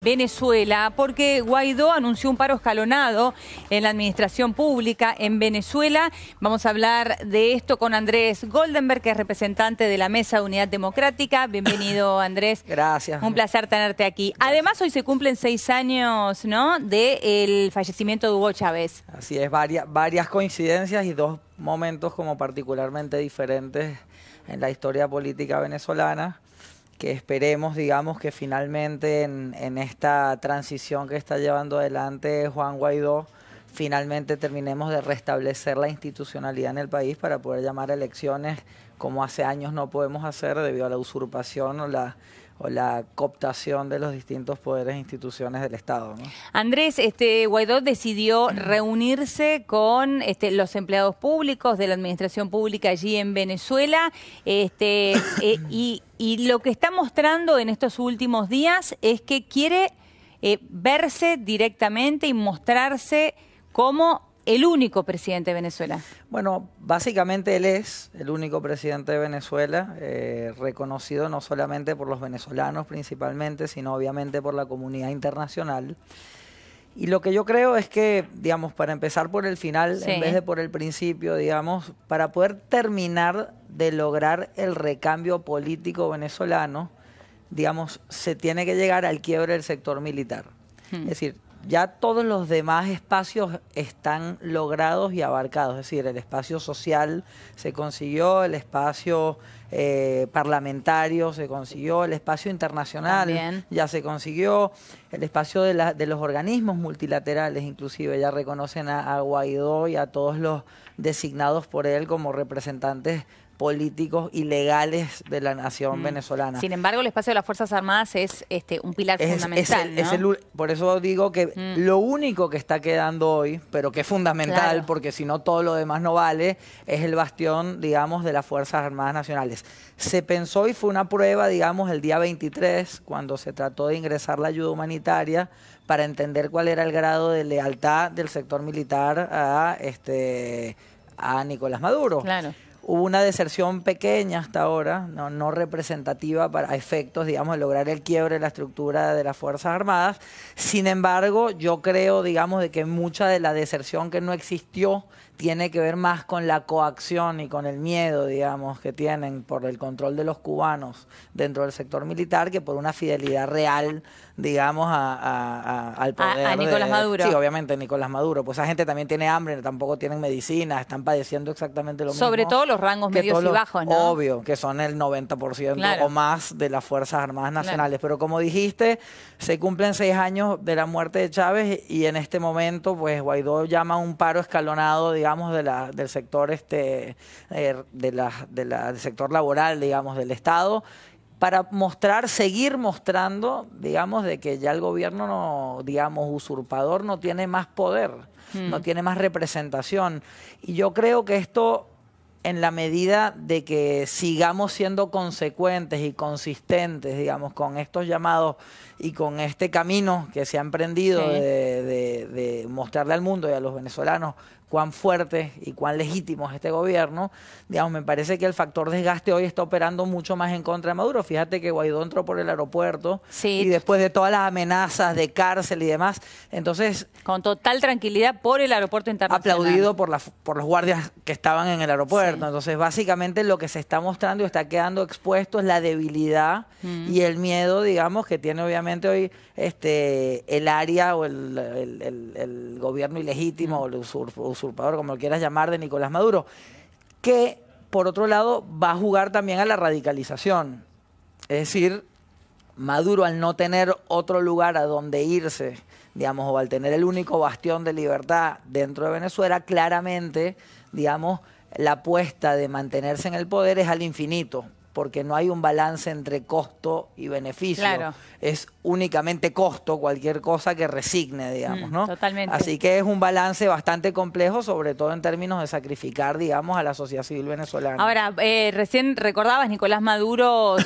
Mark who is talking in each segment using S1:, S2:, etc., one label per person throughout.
S1: Venezuela, porque Guaidó anunció un paro escalonado en la administración pública en Venezuela. Vamos a hablar de esto con Andrés Goldenberg, que es representante de la Mesa de Unidad Democrática. Bienvenido, Andrés.
S2: Gracias.
S1: Un placer tenerte aquí. Además, hoy se cumplen 6 años, ¿no?, del fallecimiento de Hugo Chávez.
S2: Así es, varias coincidencias y dos momentos como particularmente diferentes en la historia política venezolana, que esperemos, digamos, que finalmente en esta transición que está llevando adelante Juan Guaidó, finalmente terminemos de restablecer la institucionalidad en el país para poder llamar a elecciones como hace años no podemos hacer debido a la usurpación o la cooptación de los distintos poderes e instituciones del Estado, ¿no?
S1: Andrés, Guaidó decidió reunirse con los empleados públicos de la administración pública allí en Venezuela, y lo que está mostrando en estos últimos días es que quiere verse directamente y mostrarse como el único presidente de Venezuela.
S2: Bueno, básicamente él es el único presidente de Venezuela, reconocido no solamente por los venezolanos principalmente, sino obviamente por la comunidad internacional. Y lo que yo creo es que, digamos, para empezar por el final, en vez de por el principio, digamos, para poder terminar de lograr el recambio político venezolano, digamos, se tiene que llegar al quiebre del sector militar. Es decir, ya todos los demás espacios están logrados y abarcados, es decir, el espacio social se consiguió, el espacio parlamentario se consiguió, el espacio internacional ya se consiguió, el espacio de los organismos multilaterales inclusive ya reconocen a Guaidó y a todos los designados por él como representantes políticos y legales de la nación venezolana.
S1: Sin embargo, el espacio de las Fuerzas Armadas es un pilar fundamental, ¿no?
S2: Por eso digo que lo único que está quedando hoy, pero que es fundamental, porque si no todo lo demás no vale, es el bastión, digamos, de las Fuerzas Armadas Nacionales. Se pensó y fue una prueba, digamos, el día 23, cuando se trató de ingresar la ayuda humanitaria, para entender cuál era el grado de lealtad del sector militar a Nicolás Maduro.
S1: Claro.
S2: Hubo una deserción pequeña hasta ahora, no representativa para efectos, digamos, de lograr el quiebre de la estructura de las Fuerzas Armadas. Sin embargo, yo creo, digamos, de que mucha de la deserción que no existió tiene que ver más con la coacción y con el miedo, digamos, que tienen por el control de los cubanos dentro del sector militar, que por una fidelidad real, digamos, al poder
S1: a Nicolás Maduro.
S2: Sí, obviamente Nicolás Maduro. Pues esa gente también tiene hambre, tampoco tienen medicina, están padeciendo exactamente lo mismo.
S1: Sobre todo los rangos medios y bajos, ¿no?
S2: Obvio, que son el 90%
S1: claro.
S2: o más de las Fuerzas Armadas Nacionales. Claro. Pero como dijiste, se cumplen 6 años de la muerte de Chávez y en este momento, pues Guaidó llama a un paro escalonado, digamos, del sector del sector laboral, digamos, del Estado, para seguir mostrando, digamos, de que ya el gobierno, digamos, usurpador no tiene más poder, no tiene más representación. Y yo creo que esto, en la medida de que sigamos siendo consecuentes y consistentes, digamos, con estos llamados y con este camino que se ha emprendido de mostrarle al mundo y a los venezolanos cuán fuerte y cuán legítimo es este gobierno, digamos, me parece que el factor desgaste hoy está operando mucho más en contra de Maduro. Fíjate que Guaidó entró por el aeropuerto y después de todas las amenazas de cárcel y demás, entonces...
S1: Con total tranquilidad por el aeropuerto internacional.
S2: Aplaudido por los guardias que estaban en el aeropuerto. Entonces, básicamente lo que se está mostrando y está quedando expuesto es la debilidad y el miedo, digamos, que tiene obviamente hoy el área o el gobierno ilegítimo o el usurpador, como lo quieras llamar, de Nicolás Maduro, que por otro lado va a jugar también a la radicalización. Es decir, Maduro, al no tener otro lugar a donde irse, digamos, o al tener el único bastión de libertad dentro de Venezuela, claramente, digamos, la apuesta de mantenerse en el poder es al infinito, porque no hay un balance entre costo y beneficio.
S1: Claro.
S2: Es únicamente costo cualquier cosa que resigne, digamos, ¿no?
S1: Totalmente.
S2: Así que es un balance bastante complejo, sobre todo en términos de sacrificar, digamos, a la sociedad civil venezolana.
S1: Ahora, recién recordabas, Nicolás Maduro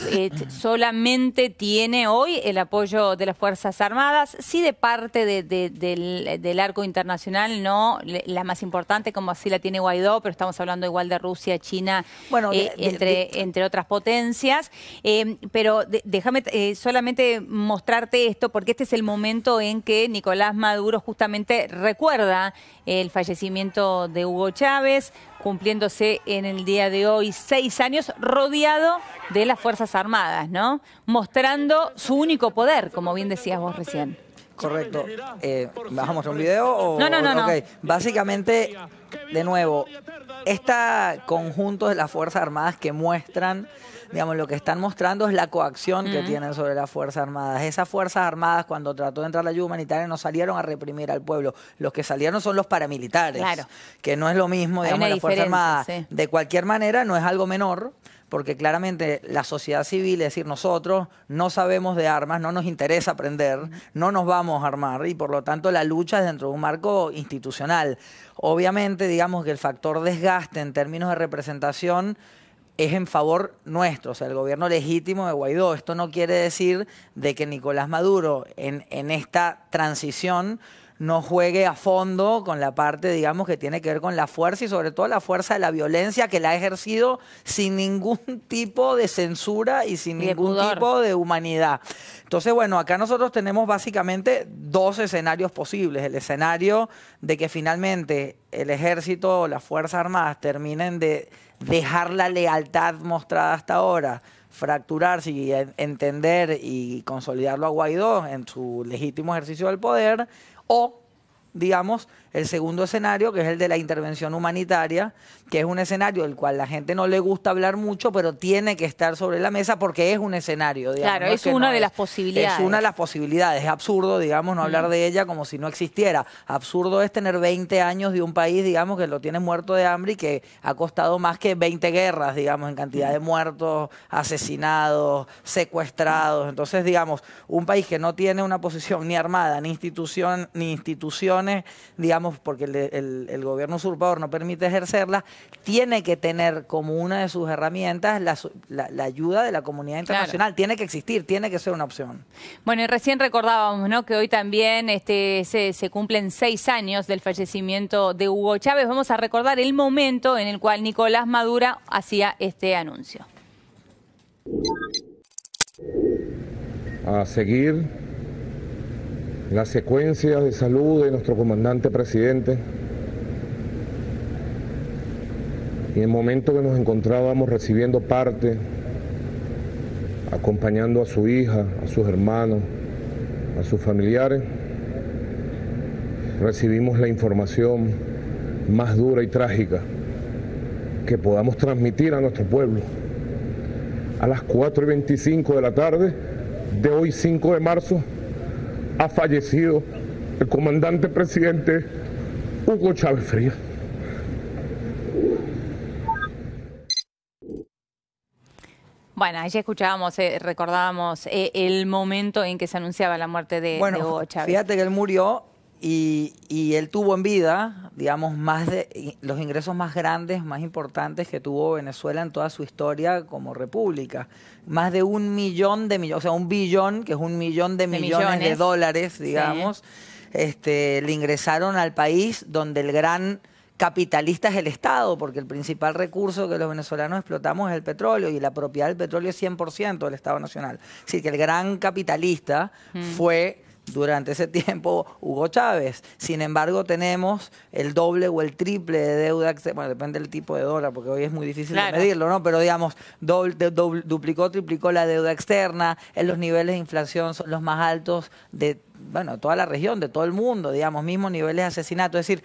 S1: solamente tiene hoy el apoyo de las Fuerzas Armadas, sí de parte del arco internacional, no la más importante como así la tiene Guaidó, pero estamos hablando igual de Rusia, China, entre otras potencias. potencias. Pero déjame solamente mostrarte esto, porque este es el momento en que Nicolás Maduro justamente recuerda el fallecimiento de Hugo Chávez, cumpliéndose en el día de hoy 6 años, rodeado de las Fuerzas Armadas, ¿no? Mostrando su único poder, como bien decías vos recién.
S2: Correcto. ¿Vas a mostrar un video? O...
S1: No.
S2: Okay. Básicamente, de nuevo, este conjunto de las Fuerzas Armadas que muestran, digamos, lo que están mostrando es la coacción que tienen sobre las Fuerzas Armadas. Esas Fuerzas Armadas, cuando trató de entrar la ayuda humanitaria, no salieron a reprimir al pueblo. Los que salieron son los paramilitares, claro, que no es lo mismo, digamos, las Fuerzas Armadas. Sí. De cualquier manera, no es algo menor, porque claramente la sociedad civil, es decir, nosotros no sabemos de armas, no nos interesa aprender, no nos vamos a armar y por lo tanto la lucha es dentro de un marco institucional. Obviamente, digamos que el factor desgaste en términos de representación es en favor nuestro, o sea, el gobierno legítimo de Guaidó. Esto no quiere decir de que Nicolás Maduro en esta transición no juegue a fondo con la parte, digamos, que tiene que ver con la fuerza y sobre todo la fuerza de la violencia que la ha ejercido sin ningún tipo de censura y sin ningún tipo de humanidad. Entonces, bueno, acá nosotros tenemos básicamente dos escenarios posibles. El escenario de que finalmente el ejército o las Fuerzas Armadas terminen de dejar la lealtad mostrada hasta ahora, fracturarse y entender y consolidarlo a Guaidó en su legítimo ejercicio del poder, o, digamos, el segundo escenario, que es el de la intervención humanitaria, que es un escenario del cual la gente no le gusta hablar mucho, pero tiene que estar sobre la mesa porque es un escenario. Digamos,
S1: claro, es una de las posibilidades.
S2: Es una de las posibilidades. Es absurdo, digamos, no hablar de ella como si no existiera. Absurdo es tener 20 años de un país, digamos, que lo tiene muerto de hambre y que ha costado más que 20 guerras, digamos, en cantidad de muertos, asesinados, secuestrados. Entonces, digamos, un país que no tiene una posición ni armada, ni instituciones, digamos, porque el gobierno usurpador no permite ejercerla, tiene que tener como una de sus herramientas la ayuda de la comunidad internacional. Claro. Tiene que existir, tiene que ser una opción.
S1: Bueno, y recién recordábamos, ¿no?, que hoy también se cumplen 6 años del fallecimiento de Hugo Chávez. Vamos a recordar el momento en el cual Nicolás Maduro hacía este anuncio.
S3: A seguir la secuencia de salud de nuestro comandante presidente, y en el momento que nos encontrábamos recibiendo parte, acompañando a su hija, a sus hermanos, a sus familiares, recibimos la información más dura y trágica que podamos transmitir a nuestro pueblo. A las 4:25 de la tarde de hoy, 5 de marzo, ha fallecido el comandante presidente Hugo Chávez Frías.
S1: Bueno, allí escuchábamos, recordábamos el momento en que se anunciaba la muerte de Hugo Chávez.
S2: Fíjate que él murió y él tuvo en vida, digamos, los ingresos más grandes, más importantes que tuvo Venezuela en toda su historia como república. Más de 1 millón de millones, o sea, 1 billón, que es 1 millón de millones de dólares, digamos, sí, le ingresaron al país donde el gran capitalista es el Estado, porque el principal recurso que los venezolanos explotamos es el petróleo y la propiedad del petróleo es 100% del Estado Nacional. Es decir, que el gran capitalista fue durante ese tiempo Hugo Chávez. Sin embargo, tenemos el doble o el triple de deuda externa. Bueno, depende del tipo de dólar, porque hoy es muy difícil de medirlo, ¿no? Pero digamos, duplicó, triplicó la deuda externa. Los niveles de inflación son los más altos de, bueno, toda la región, de todo el mundo, digamos, mismos niveles de asesinato. Es decir,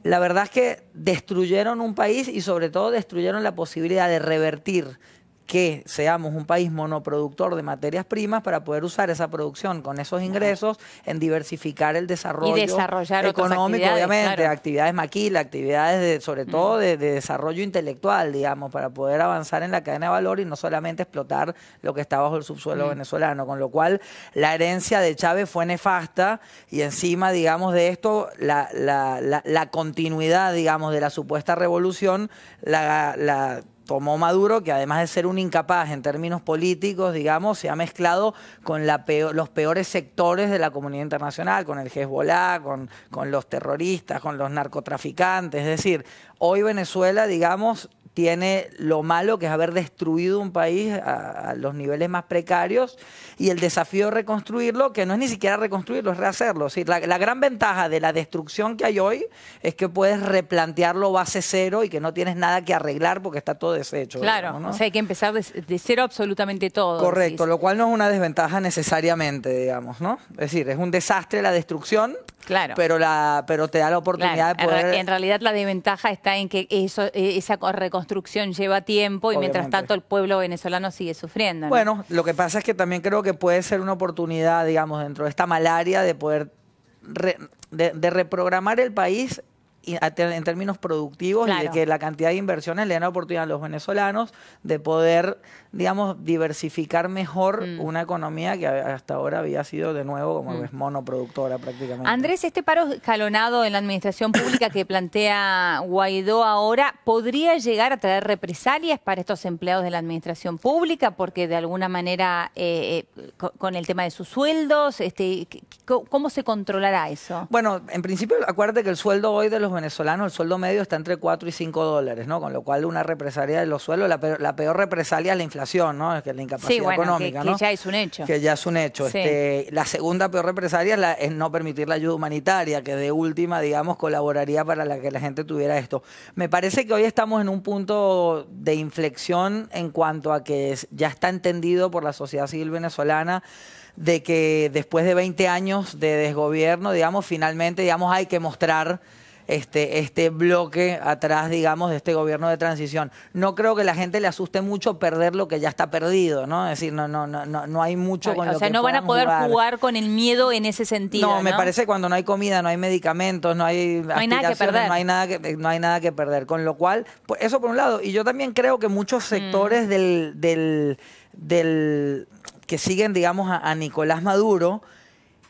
S2: la verdad es que destruyeron un país y sobre todo destruyeron la posibilidad de revertir que seamos un país monoproductor de materias primas para poder usar esa producción con esos ingresos en diversificar el desarrollo económico, obviamente, actividades maquila, actividades sobre todo de desarrollo intelectual, digamos, para poder avanzar en la cadena de valor y no solamente explotar lo que está bajo el subsuelo venezolano, con lo cual la herencia de Chávez fue nefasta y encima, digamos, de esto, la continuidad, digamos, de la supuesta revolución, tomó Maduro, que además de ser un incapaz en términos políticos, digamos, se ha mezclado con los peores sectores de la comunidad internacional, con el Hezbollah, con los terroristas, con los narcotraficantes. Es decir, hoy Venezuela, digamos, tiene lo malo que es haber destruido un país a los niveles más precarios, y el desafío de reconstruirlo, que no es ni siquiera reconstruirlo, es rehacerlo. ¿Sí? La gran ventaja de la destrucción que hay hoy es que puedes replantearlo base cero y que no tienes nada que arreglar porque está todo deshecho.
S1: Claro, digamos, ¿no? O sea, hay que empezar de cero absolutamente todo.
S2: Correcto,
S1: decís.
S2: Lo cual no es una desventaja necesariamente, digamos, ¿no? Es decir, es un desastre la destrucción,
S1: claro,
S2: pero te da la oportunidad de poder...
S1: En realidad la desventaja está en que esa reconstrucción lleva tiempo y mientras tanto el pueblo venezolano sigue sufriendo, ¿no?
S2: Bueno, lo que pasa es que también creo que puede ser una oportunidad, digamos, dentro de esta malaria de poder de reprogramar el país en términos productivos, claro, y de que la cantidad de inversiones le den la oportunidad a los venezolanos de poder, digamos, diversificar mejor una economía que hasta ahora había sido de nuevo como es monoproductora prácticamente.
S1: Andrés, este paro escalonado en la administración pública que plantea Guaidó ahora, ¿podría llegar a traer represalias para estos empleados de la administración pública? Porque de alguna manera, con el tema de sus sueldos, ¿cómo se controlará eso?
S2: Bueno, en principio, acuérdate que el sueldo hoy de los venezolanos, el sueldo medio está entre 4 y 5 dólares, ¿no? Con lo cual una represalia de los sueldos, la peor represalia es la inflación, ¿no? Es que la incapacidad económica,
S1: que
S2: ¿no?
S1: ya es un hecho.
S2: Que ya es un hecho.
S1: Sí.
S2: La segunda peor represalia es no permitir la ayuda humanitaria, que de última, digamos, colaboraría para que la gente tuviera esto. Me parece que hoy estamos en un punto de inflexión en cuanto a que ya está entendido por la sociedad civil venezolana de que después de 20 años de desgobierno, digamos, finalmente, digamos, hay que mostrar este bloque atrás, digamos, de este gobierno de transición. No creo que la gente le asuste mucho perder lo que ya está perdido, ¿no? Es decir, no hay mucho con lo que...
S1: O sea, no van a poder jugar con el miedo en ese sentido, ¿no?
S2: Me parece que cuando no hay comida, no hay medicamentos, no hay
S1: nada que perder.
S2: no hay nada que perder. Con lo cual, pues eso por un lado. Y yo también creo que muchos sectores del que siguen, digamos, a Nicolás Maduro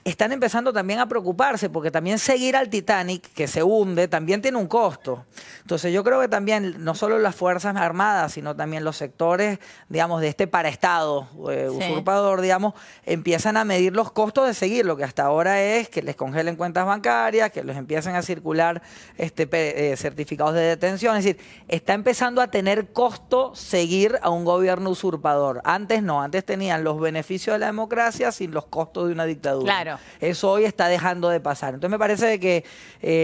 S2: están empezando también a preocuparse, porque también seguir al Titanic, que se hunde, también tiene un costo. Entonces yo creo que también no solo las Fuerzas Armadas, sino también los sectores, digamos, de este paraestado usurpador, digamos, empiezan a medir los costos de seguir, lo que hasta ahora es que les congelen cuentas bancarias, que les empiecen a circular certificados de detención. Es decir, está empezando a tener costo seguir a un gobierno usurpador. Antes no, antes tenían los beneficios de la democracia sin los costos de una dictadura.
S1: Claro.
S2: Eso hoy está dejando de pasar. Entonces me parece que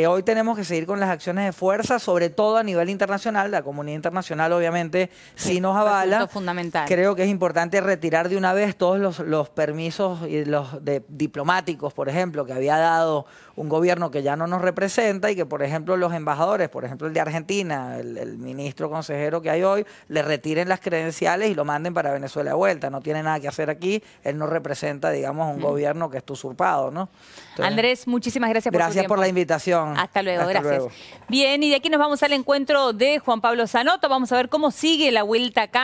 S2: hoy tenemos que seguir con las acciones de fuerza, sobre todo a nivel internacional. La comunidad internacional obviamente sí nos avala.
S1: Fundamental.
S2: Creo que es importante retirar de una vez todos los permisos y los diplomáticos, por ejemplo, que había dado un gobierno que ya no nos representa, y que, por ejemplo, los embajadores, por ejemplo, el de Argentina, el ministro consejero que hay hoy, le retiren las credenciales y lo manden para Venezuela de vuelta. No tiene nada que hacer aquí. Él no representa, digamos, un gobierno que está usurpado, ¿no? Entonces,
S1: Andrés, muchísimas gracias por tu tiempo.
S2: Gracias por la invitación.
S1: Hasta luego, gracias.
S2: Luego.
S1: Bien, y de aquí nos vamos al encuentro de Juan Pablo Zanoto. Vamos a ver cómo sigue la vuelta acá.